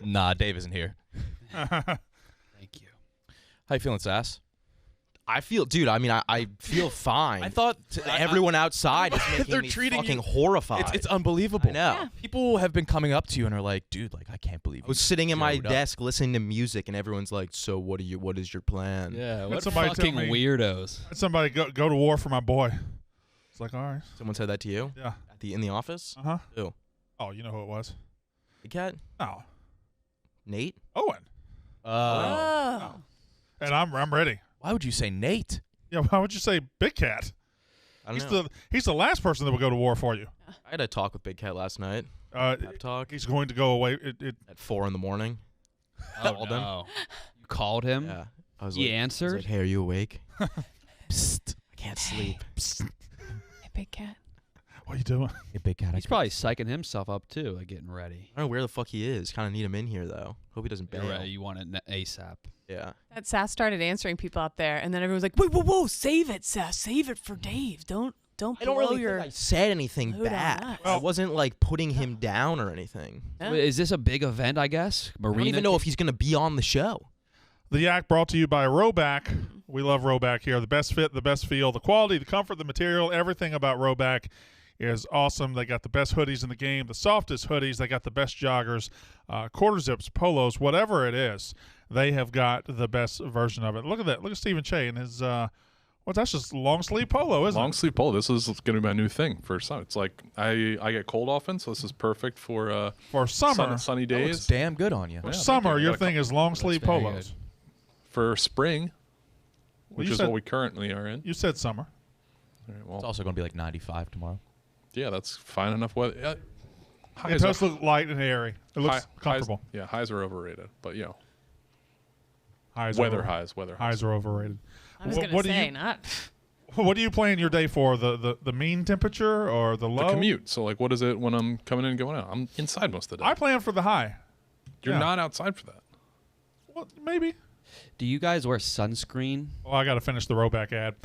Nah, Dave isn't here. Thank you. How you feeling, Sass? I feel, dude. I mean, I feel fine. I thought everyone outside is making they're me treating fucking you- horrified. It's unbelievable. I know. Yeah. People have been coming up to you and are like, dude, like I can't believe I was sitting in my showed up. desk listening to music, and everyone's like, "So what is your plan?" Yeah, Let what somebody tell fucking me- weirdos. Let somebody go to war for my boy. It's like, all right. Someone said that to you Yeah. in the office. Uh-huh. Who? Oh, you know who it was? Big Cat? Oh. Nate? Owen. Oh. And I'm ready. Why would you say Nate? Yeah, why would you say Big Cat? I don't know. He's the last person that would go to war for you. I had a talk with Big Cat last night. Pep talk He's going to go away. at 4 in the morning. Oh, Called him. no. You called him? Yeah. I was He like, I was answered? like, "Hey, are you awake?" Psst. I can't sleep. Hey, Big Cat. What are you doing? Hey, Big Cat. He's probably psyching himself up, too, like getting ready. I don't know where the fuck he is. Kind of need him in here though. Hope he doesn't bail. You're right. You want it ASAP. Yeah. That Sass started answering people out there, and then everyone was like, whoa, save it, Sass. Save it for Dave. Don't I don't blow really your... think I said anything load on bad. us. I wasn't like putting him down or anything. Yeah. Wait, is this a big event, I guess? I don't even know if he's gonna be on the show. The Yak brought to you by Roback. We love Roback here. The best fit, the best feel, the quality, the comfort, the material, everything about Roback is awesome. They got the best hoodies in the game, the softest hoodies. They got the best joggers, quarter zips, polos, whatever it is. They have got the best version of it. Look at that. Look at Stephen Che and his, that's just long sleeve polo, isn't Long it? sleeve polo. This is going to be my new thing for summer. It's like I get cold often, so this is perfect for For summer, sunny That looks days. damn good on you. for Yeah, summer, thank you. your I got a thing is long sleeve very polos. For spring, Well, which you is said- what we currently are in. You said summer. All right, It's well, also going to be like 95 tomorrow. yeah, that's fine enough weather. It Highs does are- look light and airy. It looks comfortable. Highs are overrated, but Highs weather are, highs, weather highs are overrated. I was Wh- going what to do say, you- not... What do you plan your day for? The mean temperature or the low? The commute. So like, what is it when I'm coming in and going out? I'm inside most of the day. I plan for the high. You're yeah. not outside for that. Well, maybe. Do you guys wear sunscreen? Well, I got to finish the Roback ad.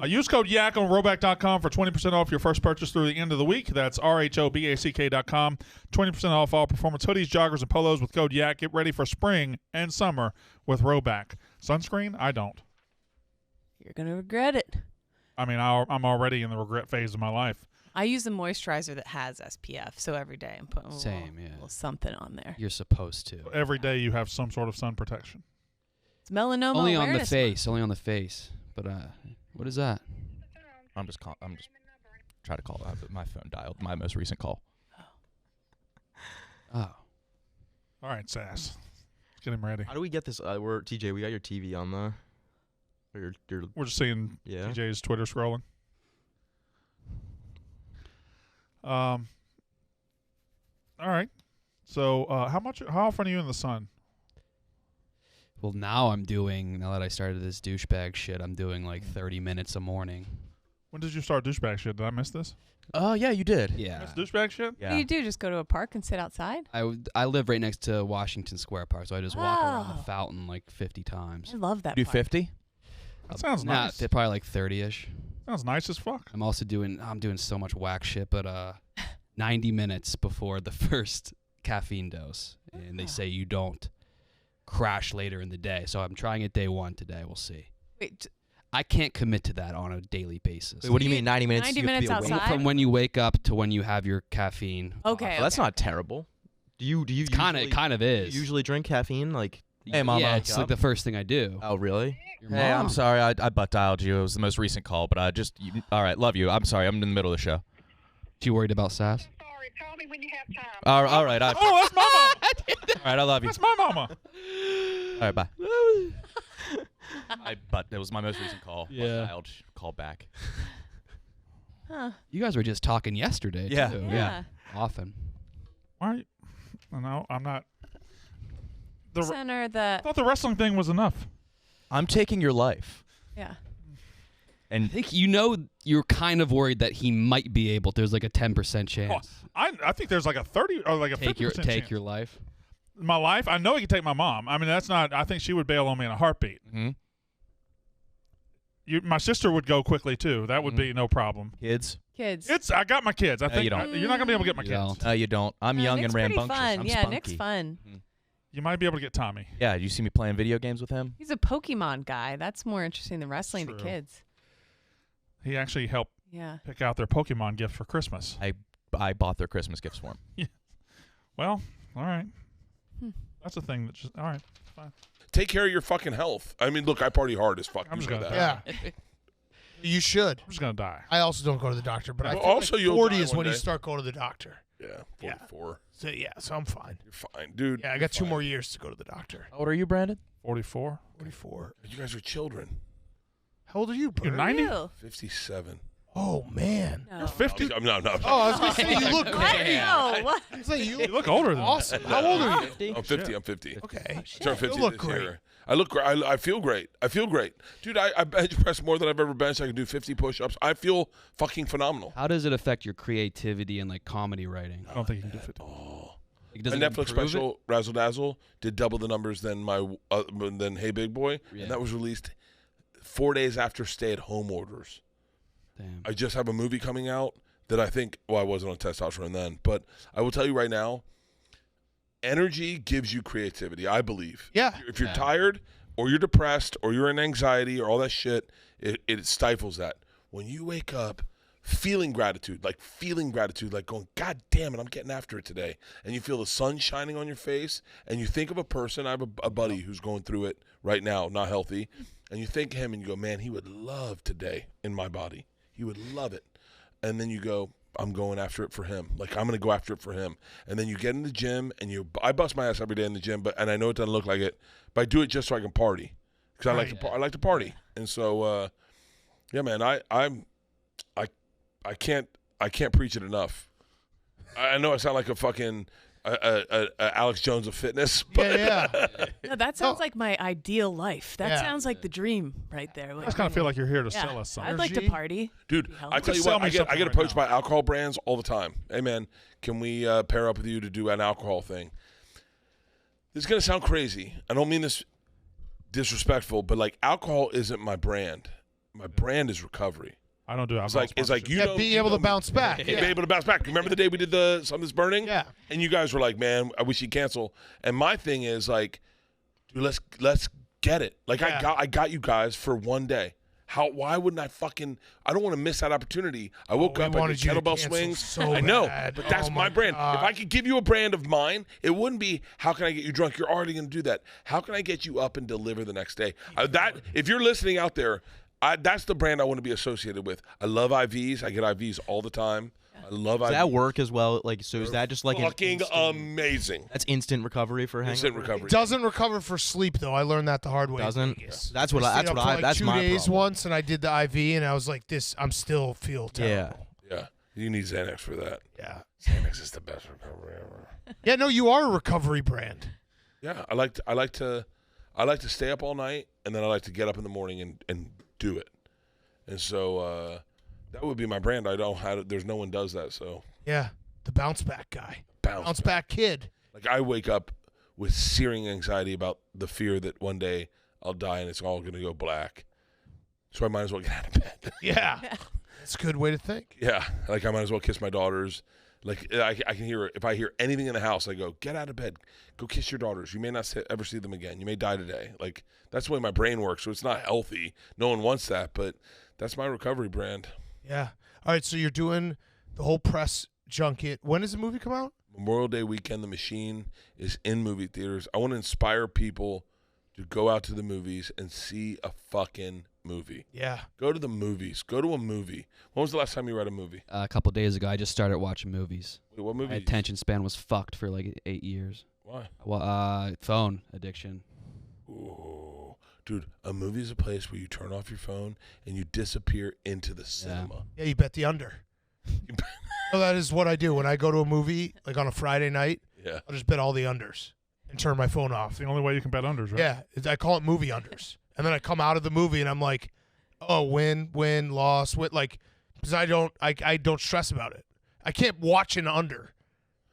Use code YAK on Roback.com for 20% off your first purchase through the end of the week. That's RHOBACK.com. 20% off all performance hoodies, joggers, and polos with code YAK. Get ready for spring and summer with Roback. Sunscreen? I don't. You're going to regret it. I mean, I'm already in the regret phase of my life. I use a moisturizer that has SPF, so every day I'm putting a little something on there. You're supposed to. Every day you have some sort of sun protection. It's melanoma Only on the awareness face. Only on the face. But what is that? I'm just try to call my phone dialed my most recent call. Oh. All right, Sass. Let's get him ready. How do we get this? TJ, we got your TV on the. Or your We're just seeing Yeah. TJ's Twitter scrolling. All right. So, how often are you in the sun? Well, now that I started this douchebag shit, I'm doing like 30 minutes a morning. When did you start douchebag shit? Did I miss this? Oh, yeah, you did. Yeah. That's douchebag shit? What do you do? Just go to a park and sit outside? I live right next to Washington Square Park, so I just walk around the Oh. fountain like 50 times. I love that Do park. 50? That sounds Nah, nice. probably like 30-ish. Sounds nice as fuck. I'm also doing so much whack shit, but 90 minutes before the first caffeine dose, and they say you don't crash later in the day. So I'm trying it day one today. We'll see. Wait, I can't commit to that on a daily basis. Wait, what do you mean 90 minutes? 90 you have to be minutes awake? outside? From when you wake up to when you have your caffeine. okay. Well, that's not terrible. Do you Kind of is. usually drink caffeine? Like, Hey, Mama. Yeah, it's like the first thing I do. oh really? Your Hey, I'm mom. sorry. I butt dialed you. It was the most recent call, but all right, love you. I'm sorry. I'm in the middle of the show. You worried about Sass? Sorry, call me when you have time. All right. All Oh, that's my mama. right, I love you. That's my mama. All right, bye. It was my most recent call. Yeah. Butt dialed. Call back. Huh. You guys were just talking yesterday, Yeah. too. Yeah. Often. Why are you? No, I'm not. Center I the... thought the wrestling thing was enough. I'm taking your life. Yeah. I think you're kind of worried that he might be able. There's like a 10% chance. I think there's like a 30 or like a 50% Take chance. your life. My life? I know he could take my mom. I mean, that's not. I think she would bail on me in a heartbeat. Mm-hmm. My sister would go quickly too. That would be no problem. Kids? Kids. I got my kids. I No, think you don't. you're not gonna be able to get my You kids. don't. No, you don't. I'm young Nick's and pretty rambunctious. fun. I'm yeah, spunky. Nick's fun. You might be able to get Tommy. Yeah, you see me playing video games with him? He's a Pokemon guy. That's more interesting than wrestling to True. kids. He actually helped Yeah. pick out their Pokemon gift for Christmas. I bought their Christmas gifts for him. Well, all right. Hmm. That's a thing that just all right. Fine. Take care of your fucking health. I mean, look, I party hard as fuck. I'm You just know gonna that. die. Yeah. You should. I'm just gonna die. I also don't go to the doctor, but I Well, feel also like you'll 40 die is one when you day. start going to the doctor. Yeah, Yeah. 44. So I'm fine. You're fine, dude. Yeah, I got 2 more years to go to the doctor. How old are you, Brandon? 44. 44. You guys are children. How old are you, Bert? You're 90. Ew. 57. Oh man. No. 50. I'm not. Oh, I was gonna say you look What? great. No. What? I was like, you You look older than awesome. How old are you? I'm 50. I'm 50. Okay. I turned 50 You look this great. year. I look great. I feel great. I feel great. Dude, I bench press more than I've ever benched. I can do 50 push-ups. I feel fucking phenomenal. How does it affect your creativity and like comedy writing? I don't think you can do 50. Like, My does it Netflix improve special, Razzle Dazzle, did double the numbers than than Hey Big Boy, Yeah. and that was released 4 days after stay-at-home orders. It? Damn. I just have a movie coming out that I think, well, I wasn't on testosterone then, but I will tell you right now, energy gives you creativity, I believe. Yeah. If you're Yeah. tired or you're depressed or you're in anxiety or all that shit, it stifles that. When you wake up feeling gratitude, like going, God damn it, I'm getting after it today. And you feel the sun shining on your face and you think of a person, I have a buddy who's going through it right now, not healthy, and you think of him and you go, man, he would love today in my body. He would love it. And then you go, I'm going after it for him. Like, I'm going to go after it for him. And then you get in the gym and I bust my ass every day in the gym, and I know it doesn't look like it, but I do it just so I can party. Because I like to party. And so, yeah, man, I can't preach it enough. I know I sound like a fucking Alex Jones of fitness, but Yeah. No, that sounds like my ideal life. That Yeah. sounds like the dream right there. I just kind of feel like you're here to yeah, sell us I'd something. like to Energy. party. dude, Be I healthy. tell you Sell what, me I get something right approached now. by alcohol brands all the time. Hey, man, can we pair up with you to do an alcohol thing? This is gonna sound crazy. I don't mean this disrespectful, but like, alcohol isn't my brand. My brand is recovery. I don't do It's alcohol like you Yeah, know, being you able know to me. bounce back. Be able to bounce back. Remember the day we did the Something's Burning? Yeah. And you guys were like, man, I wish you'd cancel. And my thing is like, dude, let's get it. Like, Yeah. I got you guys for one day. Why wouldn't I don't want to miss that opportunity. I woke we up, I wanted did you to kettlebell cancel swings. so I know, bad. but that's Oh my my brand. God. If I could give you a brand of mine, it wouldn't be, how can I get you drunk? You're already going to do that. How can I get you up and deliver the next day? If you're listening out there, that's the brand I want to be associated with. I love IVs. I get IVs all the time. I love Does IVs. that work as well? Like, so is that just like an fucking instant, amazing. that's instant recovery for hangover? Instant recovery. Doesn't recover for sleep though. I learned that the hard way. in Doesn't? Vegas. That's what I. stayed That's up what for I. like That's 2 my days problem. once, and I did the IV, and I was like, I'm still feel terrible. Yeah, you need Xanax for that. Yeah. Xanax is the best recovery ever. Yeah. No, you are a recovery brand. Yeah, I like to stay up all night, and then I like to get up in the morning and do it. And so that would be my brand. I don't have. There's no one does that. So Yeah. The bounce back guy. bounce. Bounce back kid. Like, I wake up with searing anxiety about the fear that one day I'll die and it's all going to go black. So I might as well get out of bed. Yeah. That's a good way to think. Yeah, like, I might as well kiss my daughters. Like, I can hear, if I hear anything in the house, I go, get out of bed, go kiss your daughters. You may not ever see them again. You may die today. Like, that's the way my brain works. So it's not healthy. No one wants that, but that's my recovery brand. Yeah. All right. So you're doing the whole press junket. When does the movie come out? Memorial Day weekend, The Machine is in movie theaters. I want to inspire people to go out to the movies and see a fucking movie. Yeah. Go to the movies. Go to a movie. When was the last time you read a movie? A couple days ago, I just started watching movies. Wait, what movie? My attention span was fucked for like 8 years. Why? Well, phone addiction. Ooh. Dude, a movie is a place where you turn off your phone and you disappear into the cinema. Yeah. You bet the under. No, that is what I do when I go to a movie, like on a Friday night. Yeah. I'll just bet all the unders and turn my phone off. It's the only way you can bet unders, right? Yeah, I call it movie unders, and then I come out of the movie and I'm like, oh, win, loss, win, like, because I don't stress about it. I can't watch an under,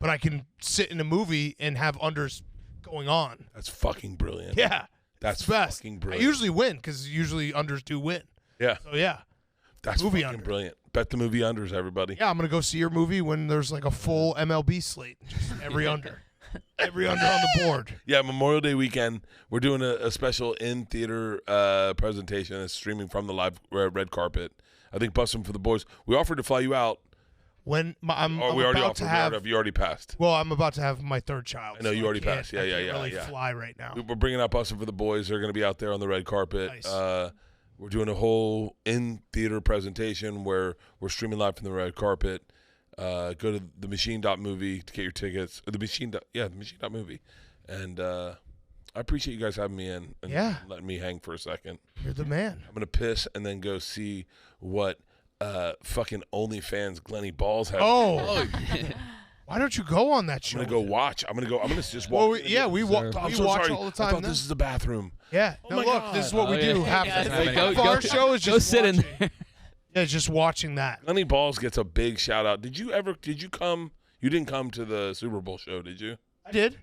but I can sit in a movie and have unders going on. That's fucking brilliant. Yeah, That's it's the best. fucking I brilliant. usually win because usually unders do win. Yeah. So yeah, That's movie fucking under. brilliant. Bet the movie unders, everybody. yeah, I'm gonna go see your movie when there's like a full MLB slate, just every under. Every under on the board. Yeah, Memorial Day weekend, we're doing a special in-theater presentation. It's streaming from the live red carpet. I think Bustin' for the Boys. We offered to fly you out. When I'm we already about offered. to have, You already passed. well, I'm about to have my third child. I know, you already passed. Yeah, I yeah, can't yeah, really yeah. fly right now. We're bringing out Bustin' for the Boys. They're going to be out there on the red carpet. Nice. We're doing a whole in-theater presentation where we're streaming live from the red carpet. Go to themachine.movie to get your tickets. Or the machine.movie. And I appreciate you guys having me in and letting me hang for a second. You're the man. I'm going to piss and then go see what fucking OnlyFans Glenny Balls has. Oh. Why don't you go on that show? I'm going to go watch. I'm going to just Well, walk. we watch all the time. I thought this is the bathroom. Yeah. Oh No, my look, God. this is what we do. Half Yeah, the that's time. Go- Our show is just Go sit in watching. there. Yeah, just watching that. Glenny Balls gets a big shout out. Did you come? You didn't come to the Super Bowl show, did you? I did.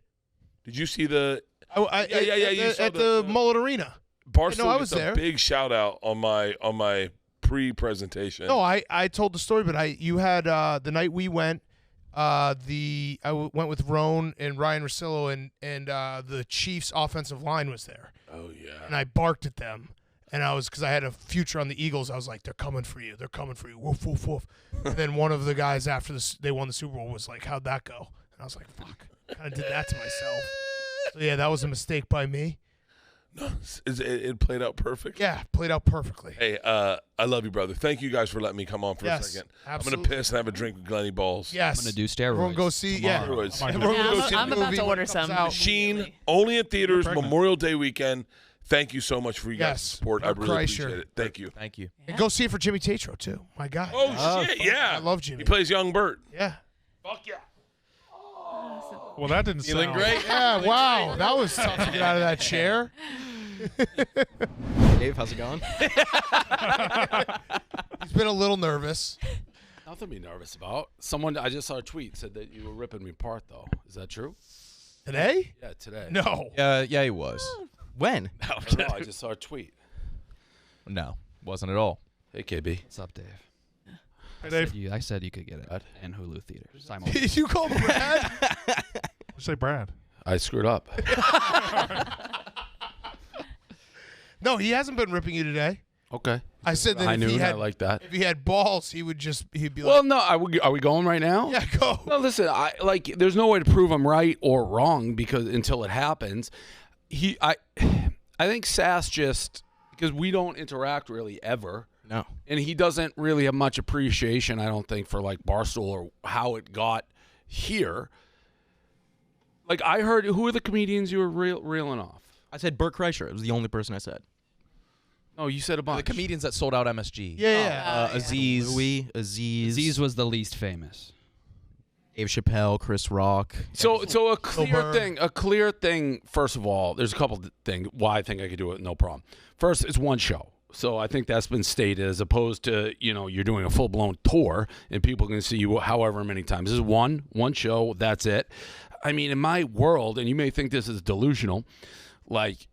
Did you see the Yeah. you saw At the the Mullet Arena. Barstool? No, I was gets there. a big shout out on my pre-presentation. No, I told the story, but you had the night we went. I went with Roan and Ryan Russillo, and the Chiefs' offensive line was there. Oh yeah. And I barked at them, and because I had a future on the Eagles, I was like, "They're coming for you! They're coming for you!" Woof woof woof. And then one of the guys after they won the Super Bowl was like, "How'd that go?" And I was like, "Fuck!" Kind of did that to myself. So yeah, that was a mistake by me. No, it played out perfect. Yeah, played out perfectly. Hey, I love you, brother. Thank you guys for letting me come on for a second. Absolutely. I'm gonna piss and have a drink with Glenny Balls. Yes. I'm gonna do steroids. Everyone go see. Yeah. tomorrow. Steroids. Everyone go see the I'm about movie to when order it comes some. out. Machine only in theaters Memorial Day weekend. Thank you so much for your guys' Yes. support. I Bert really Kreischer. appreciate it. Thank you. Thank you. And go see it for Jimmy Tatro too. My guy. Oh shit, yeah. I love Jimmy. He plays young Bert. Yeah. Fuck yeah. Well, that didn't Feeling sound great? Yeah. Wow. That was tough to get out of that chair. Dave, how's it going? He's been a little nervous. Nothing to be nervous about. I just saw a tweet said that you were ripping me apart, though. Is that true? Today? Yeah, today. No. Yeah, he was. When? I don't know. I just saw a tweet. No, wasn't at all. Hey, KB. What's up, Dave? Hey, Dave. I said you could get it What? in Hulu theaters. Did you call him Brad? You say Brad. I screwed up. No, he hasn't been ripping you today. Okay. I said that I if knew he I had like that. if he had balls, he'd be Well, like, no. Are we going right now? yeah, go. No, listen. There's no way to prove I'm right or wrong until it happens. I think Sass because we don't interact really ever. No. And he doesn't really have much appreciation, I don't think, for like Barstool or how it got here. Like I heard, who are the comedians you were reeling off? I said Bert Kreischer. It was the only person I said. No, you said a bunch. The comedians that sold out MSG. Yeah. Aziz. Louis, Aziz. Aziz was the least famous. Dave Chappelle, Chris Rock. So a Burr. clear thing. First of all, there's a couple of things why I think I could do it, no problem. First, it's one show. So I think that's been stated as opposed to, you're doing a full-blown tour and people can see you however many times. This is one show, that's it. I mean, in my world, and you may think this is delusional, like,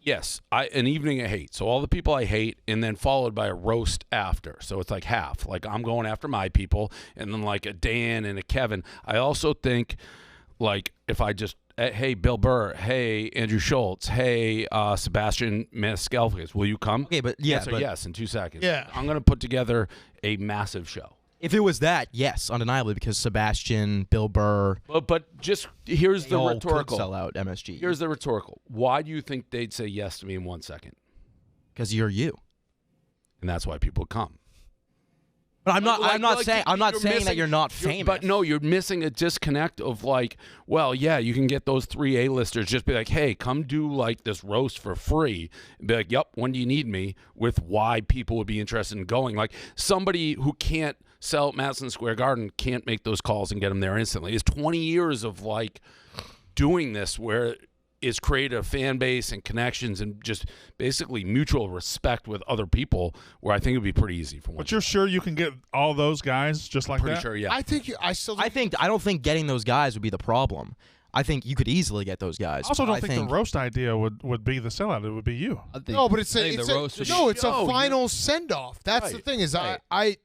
yes, an evening I hate. So all the people I hate and then followed by a roast after. So it's like half. Like I'm going after my people and then like a Dan and a Kevin. I also think like if I just hey, Bill Burr. Hey, Andrew Schultz. Hey, Sebastian Maniscalco. Will you come? Okay, but yeah, Answer but yes in 2 seconds. Yeah. I'm going to put together a massive show. if it was that, yes, undeniably, because Sebastian, Bill Burr, But just here's they the all rhetorical. could sell out MSG. Here's the rhetorical. Why do you think they'd say yes to me in 1 second? Because you're you. And that's why people come. But I'm not saying that missing- you're not famous. But no, you're missing a disconnect of like, well, yeah, you can get those 3 A-listers. Just be like, hey, come do like this roast for free. And be like, yep, when do you need me? With why people would be interested in going. Like somebody who can't sell at Madison Square Garden can't make those calls and get them there instantly. It's 20 years of like doing this where it's created a fan base and connections and just basically mutual respect with other people where I think it would be pretty easy for one. But you're sure you can get all those guys just like pretty that? sure, yeah. I think I don't think getting those guys would be the problem. I think you could easily get those guys. I also but don't think the roast idea would be the sellout. It would be you. no, but it's I think a the roast would no, be- it's a No, final send off. That's the Right, thing is right.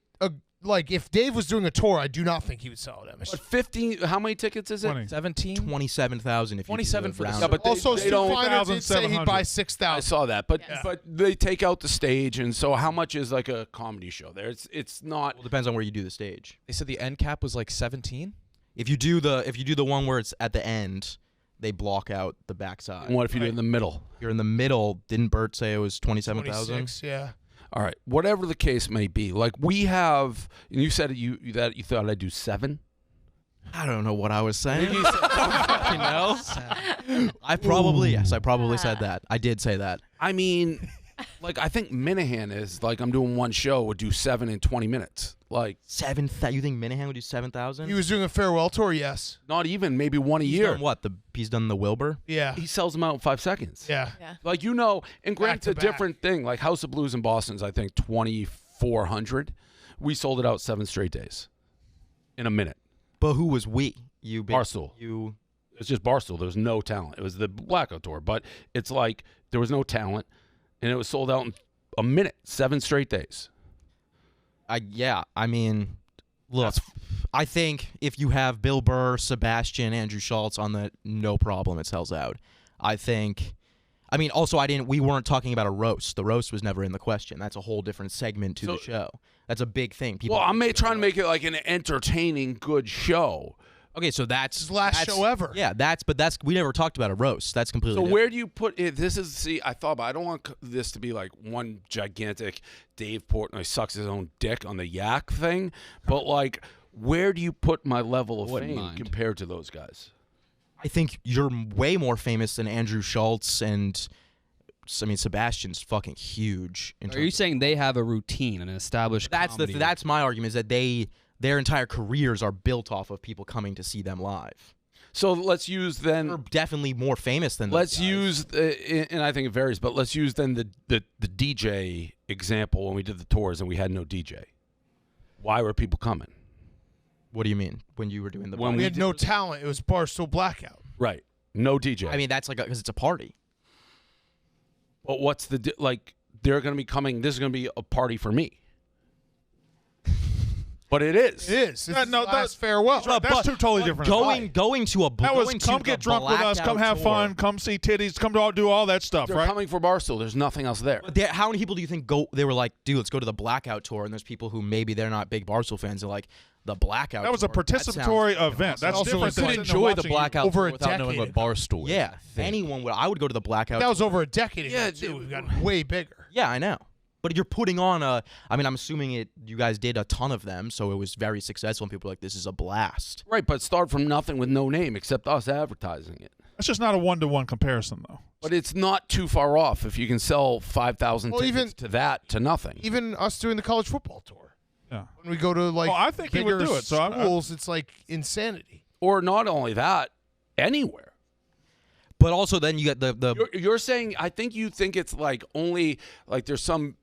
like if Dave was doing a tour, I do not think he would sell at MSG. But 15. How many tickets is it? 20. 17? 27,000 if you 27 do for the round. Yeah, but Also, they Stu don't. Feiner did say he'd 5,700. buy I 6,000. saw that, but Yeah. but they take out the stage, and so how much is like a comedy show there? It's not. Well, depends on where you do the stage. They said the end cap was like 17? If you do the one where it's at the end, they block out the backside. And what if you do it in the middle? You're in the middle. Didn't Bert say it was 27,000? 26, yeah. All right, whatever the case may be, like we have, and you said that you thought I'd do 7. I don't know what I was saying. You said- I probably said that. I did say that. I mean, like I think Minahan is like I'm doing one show would do 7 in 20 minutes. Like You think Minahan would do 7,000? He was doing a farewell tour, yes. not even maybe one a He's year. done what? He's done the Wilbur. Yeah. He sells them out in 5 seconds. Yeah. Like and Back granted, to it's a different thing. Like House of Blues in Boston's, I think 2,400. We sold it out 7 straight days, in a minute. But who was we? You. Barstool. You. It's just Barstool. There was no talent. It was the Blackout tour, but it's like there was no talent, and it was sold out in a minute, 7 straight days. I mean, look. I think if you have Bill Burr, Sebastian, Andrew Schultz on the, no problem, it sells out. Also, we weren't talking about a roast. The roast was never in the question. That's a whole different segment to the show. That's a big thing. I'm trying to make it like an entertaining, good show. Okay, so that's His last show ever. Yeah, we never talked about a roast. That's completely So different. where do you put it? I thought about. I don't want this to be like one gigantic Dave Portnoy sucks his own dick on the yak thing, but like, where do you put my level of Wouldn't fame mind. compared to those guys? I think you're way more famous than Andrew Schultz and Sebastian's fucking huge. Are you saying they have a routine, an established? comedy That's my argument, is that their entire careers are built off of people coming to see them live. So let's use They're then. definitely more famous than those Let's guys. use, and I think it varies, but let's use then the DJ example when we did the tours and we had no DJ. Why were people coming? What do you mean when you were doing the? When We had no talent. It was Barstool Blackout. Right, no DJ. I mean, that's like because it's a party. But what's like? They're going to be coming. This is going to be a party for me. But it is. It is. It's no, his last that's- farewell. That's two totally different. Going to a That was going come to get the drunk with us, come Blackout have tour. fun, come see titties, come do all that stuff, They're right? coming for Barstool. There's nothing else there. But how many people do you think they were like, dude, let's go to the Blackout tour? And there's people who maybe they're not big Barstool fans. They're like, the Blackout. That was a tour, participatory sounds event. That's Also, different you than could sitting there Enjoy the watching blackout over a without knowing decade what Barstool is. Yeah, I think. anyone would. I would go to the Blackout. That was over a decade ago, Yeah, too. dude. We've gotten way bigger. Yeah, I know. But you're putting on I'm assuming you guys did a ton of them, so it was very successful, and people were like, this is a blast. Right, but start from nothing with no name except us advertising it. That's just not a one-to-one comparison, though. But it's not too far off if you can sell 5,000 Well, tickets even- to that to nothing. Even us doing the college football tour. Yeah. When we go to like I think he would bigger do it, so I- schools, it's like insanity. Or not only that, anywhere. But also then you get the You're saying, I think you think it's like only like there's some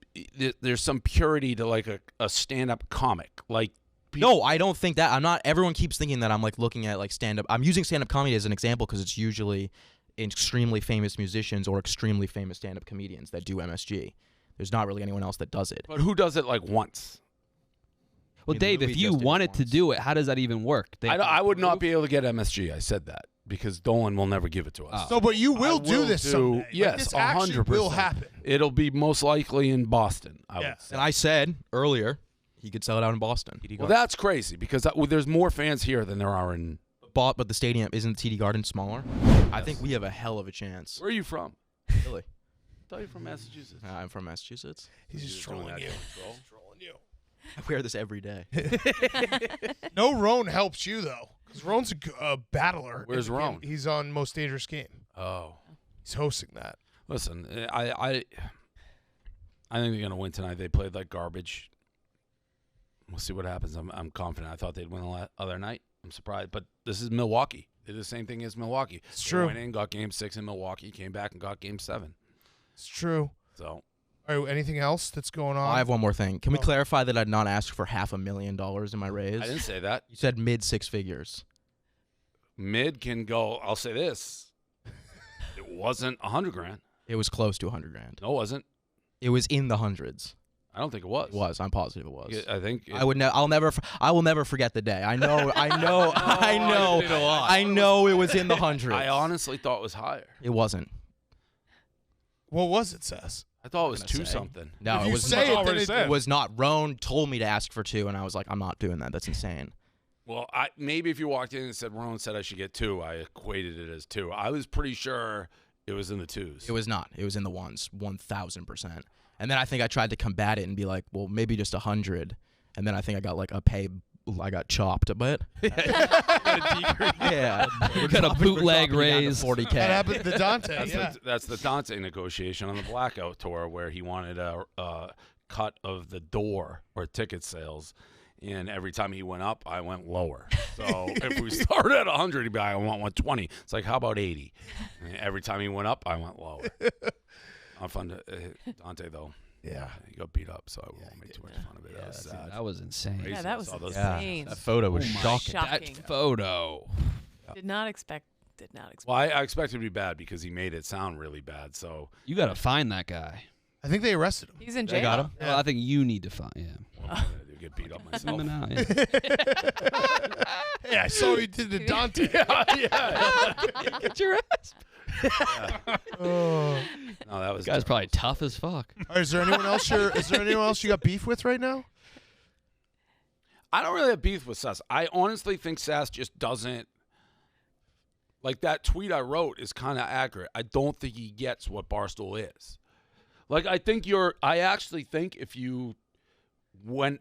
purity to like a stand-up comic. Like No, I don't think that. I'm not. Everyone keeps thinking that I'm like looking at like stand up. I'm using stand up comedy as an example because it's usually extremely famous musicians or extremely famous stand up comedians that do MSG. There's not really anyone else that does it. But who does it like once? Well, mean, Dave, Louis if you just did it wanted to once. do it, how does that even work? I would not be able to get MSG. I said that because Dolan will never give it to us. No, but you will I do will this do- someday. Like, yes, this actually 100%. will happen. It'll be most likely in Boston. I Yeah. would say. And I said earlier he could sell it out in Boston. Well, that's crazy because there's more fans here than there are in. But the stadium isn't TD Garden smaller. I think we have a hell of a chance. Where are you from? Really, I thought you're from Massachusetts. I'm from Massachusetts. He's just trolling you. Bro. Trolling you. I wear this every day. No, Roan helps you though, because Roan's a battler. Where's And Roan? He's on Most Dangerous Game. Oh, He's hosting that. listen, I think they're gonna win tonight. They played like garbage. We'll see what happens. I'm confident. I thought they'd win the other night. I'm surprised, but this is Milwaukee. They did the same thing as Milwaukee. It's They true. went in, got Game 6 in Milwaukee, came back and got Game 7. It's true. So All right, anything else that's going on? I have one more thing. Can we Oh. clarify that I'd not asked for $500,000 in my raise? I didn't say that. You said mid six figures. Mid can go. I'll say this: it wasn't $100,000. It was close to $100,000. No, it wasn't. It was in the hundreds. I don't think it was. It was. I'm positive it was. Yeah, I think I would. I will never forget the day. I know. I know. It was in the hundreds. I honestly thought it was higher. It wasn't. What was it, Sess? I thought it was Gonna 2 say. something. No, If it you was say not. it, then said. It was not. Roan told me to ask for 2, and I was like, I'm not doing that. That's insane. Well, maybe if you walked in and said Ron said I should get 2, I equated it as 2. I was pretty sure it was in the 2s. It was not. It was in the 1s, 1,000%. And then I think I tried to combat it and be like, well, maybe just 100. And then I think I got like I got chopped a bit. Yeah. We got a bootleg raise. 40K. That happened to Dante. That's the Dante negotiation on the Blackout Tour where he wanted a cut of the door or ticket sales. And every time he went up, I went lower. So if we started at 100, he'd be like, I want 120. It's like, how about 80? And every time he went up, I went lower. Not fun to Dante, though. Yeah. He got beat up, so I won't make too much fun of it. That was sad. That was insane. Yeah, that was All those insane. That photo was Oh my shocking. Shocking. That photo. Did not expect. Well, I expected it to be bad because he made it sound really bad. So You got to find that guy. I think they arrested him. He's in They jail. got him? Well, I think you need to find. Yeah. what am I gonna do, get beat up myself. Zooming out, yeah. Hey, I saw what you did to Dante. Get your ass. Oh. No, that was This guy's probably tough as fuck. All right, is there anyone else you got beef with right now? I don't really have beef with Sass. I honestly think Sass just doesn't. Like that tweet I wrote is kind of accurate. I don't think he gets what Barstool is. Like I actually think if you went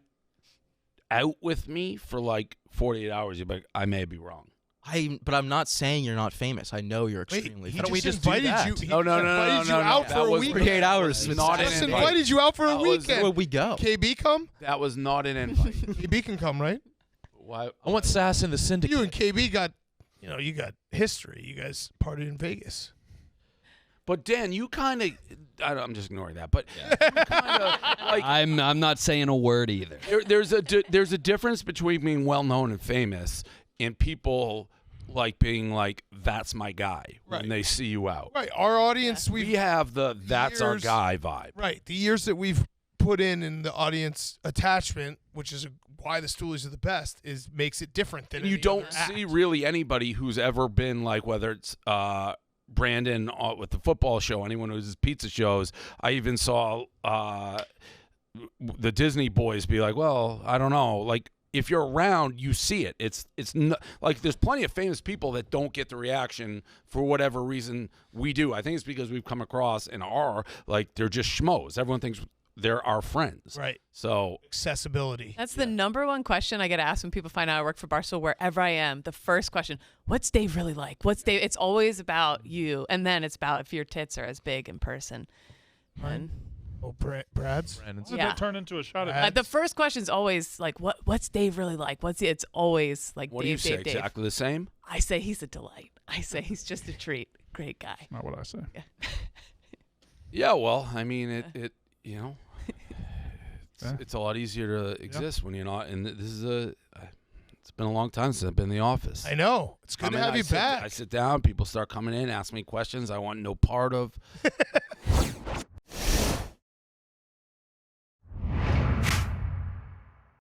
out with me for like 48 hours, you'd be like, I may be wrong. But I'm not saying you're not famous. I know you're extremely he famous. just invited you. He No, invited you out for a weekend. 48 hours. That was with not Sass. an Just invite. invited you out for a That was- weekend. Where we go? KB come? That was not an invite. KB can come, right? Why? I want Sass in the syndicate. You and KB got, you got history. You guys partied in Vegas. But Dan, you kind of. I'm just ignoring that. But you kind of like. I'm not saying a word either. There's a difference between being well known and famous and people like being like, that's my guy when Right. they see you out. Right. Our audience, We have the that's our years- guy vibe. Right. The years that we've put in the audience attachment, which is why the Stoolies are the best, makes it different than And you any don't other see act. really anybody who's ever been like, whether it's Brandon with the football show, anyone who's his pizza shows. I even saw the Disney boys be like, well, I don't know. Like, if you're around, you see it. It's like there's plenty of famous people that don't get the reaction for whatever reason we do. I think it's because we've come across and are like they're just schmoes. Everyone thinks they're our friends. Right. So Accessibility. That's the number one question I get asked when people find out I work for Barstool wherever I am. The first question, what's Dave really like? What's Dave? It's always about you. And then it's about if your tits are as big in person. And, Oh, Brad's? Brandon's. Did Yeah. that turn into a shot Brad- at the first question is always like, what's Dave really like? It's always like what do Dave, you say? Dave, Dave. Exactly the same? I say he's a delight. I say he's just a treat. Great guy. Not what I say. Yeah, well, I mean, it you know, Yeah. it's a lot easier to exist when you're not. And this is it's been a long time since I've been in the office. I know. It's good to have you back. I sit down, people start coming in, ask me questions I want no part of.